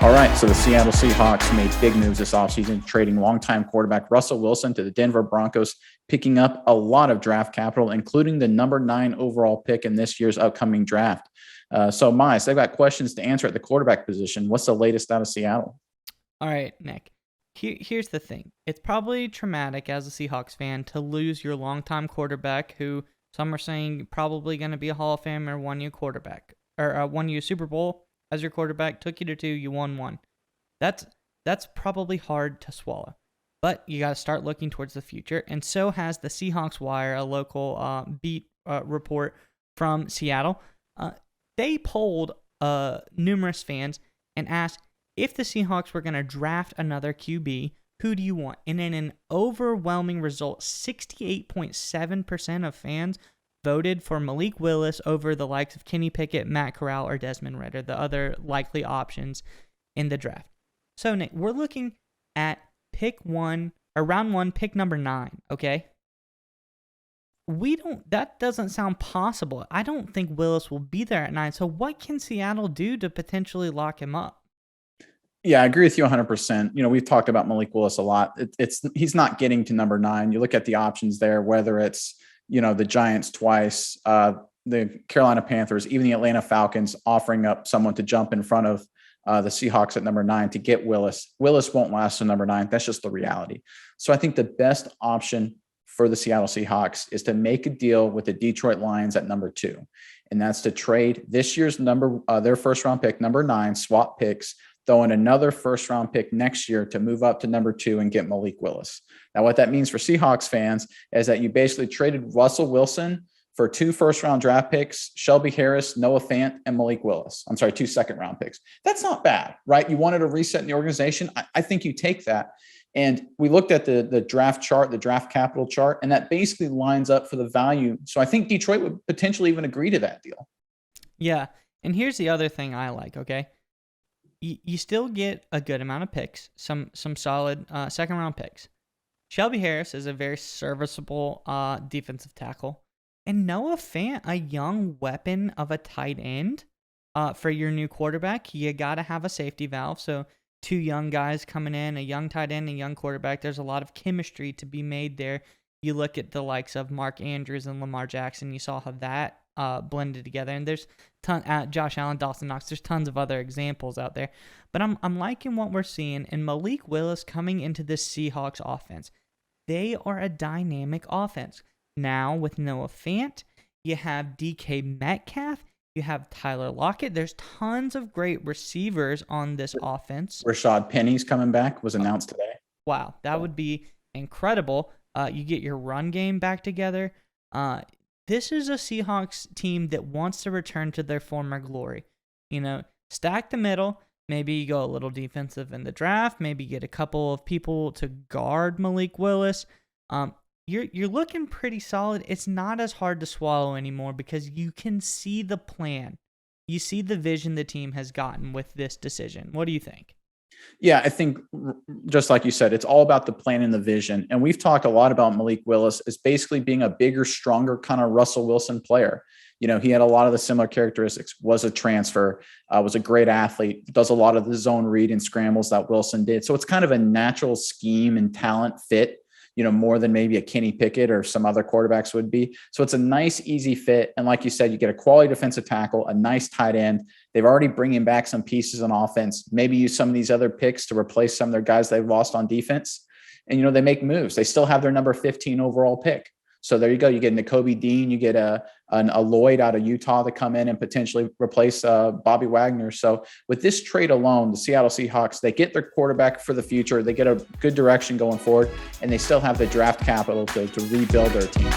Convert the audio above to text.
All right, so the Seattle Seahawks made big moves this offseason, trading longtime quarterback Russell Wilson to the Denver Broncos, picking up a lot of draft capital, including the number 9 overall pick in this year's upcoming draft. So, Miles, they've got questions to answer at the quarterback position. What's the latest out of Seattle? All right, Nick. Here's the thing. It's probably traumatic as a Seahawks fan to lose your longtime quarterback, who some are saying probably going to be a Hall of Famer, won you quarterback, or won you a Super Bowl as your quarterback, took you to 2, you won 1. That's probably hard to swallow. But you got to start looking towards the future, and so has the Seahawks Wire, a local beat report from Seattle. They polled numerous fans and asked, if the Seahawks were going to draft another QB, who do you want? And in an overwhelming result, 68.7% of fans voted for Malik Willis over the likes of Kenny Pickett, Matt Corral, or Desmond Ridder, the other likely options in the draft. So, Nick, we're looking at round 1, pick number 9, okay? That doesn't sound possible. I don't think Willis will be there at 9. So what can Seattle do to potentially lock him up? Yeah, I agree with you 100%. We've talked about Malik Willis a lot. He's not getting to number 9. You look at the options there, whether it's, the Giants twice, the Carolina Panthers, even the Atlanta Falcons offering up someone to jump in front of the Seahawks at number 9 to get Willis. Willis won't last to number 9. That's just the reality. So I think the best option for the Seattle Seahawks is to make a deal with the Detroit Lions at number 2. And that's to trade this year's their first round pick, number 9, swap picks, throw in another first round pick next year to move up to number 2 and get Malik Willis. Now, what that means for Seahawks fans is that you basically traded Russell Wilson for 2 first round draft picks, Shelby Harris, Noah Fant, and Malik Willis. 2 second round picks. That's not bad, right? You wanted a reset in the organization. I think you take that. And we looked at the draft chart, the draft capital chart, and that basically lines up for the value. So I think Detroit would potentially even agree to that deal. Yeah. And here's the other thing I like, okay? You still get a good amount of picks, some solid second round picks. Shelby Harris is a very serviceable defensive tackle. And Noah Fant, a young weapon of a tight end for your new quarterback. You got to have a safety valve. So 2 young guys coming in, a young tight end, a young quarterback. There's a lot of chemistry to be made there. You look at the likes of Mark Andrews and Lamar Jackson. You saw how that blended together. And there's Josh Allen, Dawson Knox. There's tons of other examples out there. But I'm liking what we're seeing. And Malik Willis coming into this Seahawks offense. They are a dynamic offense. Now with Noah Fant, you have DK Metcalf. You have Tyler Lockett. There's tons of great receivers on this offense. Rashad Penny's coming back, was announced today. Wow, that would be incredible. You get your run game back together. This is a Seahawks team that wants to return to their former glory. Stack the middle. Maybe you go a little defensive in the draft. Maybe get a couple of people to guard Malik Willis. You're looking pretty solid. It's not as hard to swallow anymore because you can see the plan. You see the vision the team has gotten with this decision. What do you think? Yeah, I think just like you said, it's all about the plan and the vision. And we've talked a lot about Malik Willis as basically being a bigger, stronger kind of Russell Wilson player. He had a lot of the similar characteristics, was a transfer, was a great athlete, does a lot of the zone read and scrambles that Wilson did. So it's kind of a natural scheme and talent fit, more than maybe a Kenny Pickett or some other quarterbacks would be. So it's a nice, easy fit. And like you said, you get a quality defensive tackle, a nice tight end. They've already bringing back some pieces on offense, maybe use some of these other picks to replace some of their guys they've lost on defense. And, they make moves. They still have their number 15 overall pick. So there you go. You get Nakobe Dean, you get a Lloyd out of Utah to come in and potentially replace Bobby Wagner. So with this trade alone, the Seattle Seahawks, they get their quarterback for the future. They get a good direction going forward, and they still have the draft capital to rebuild their team.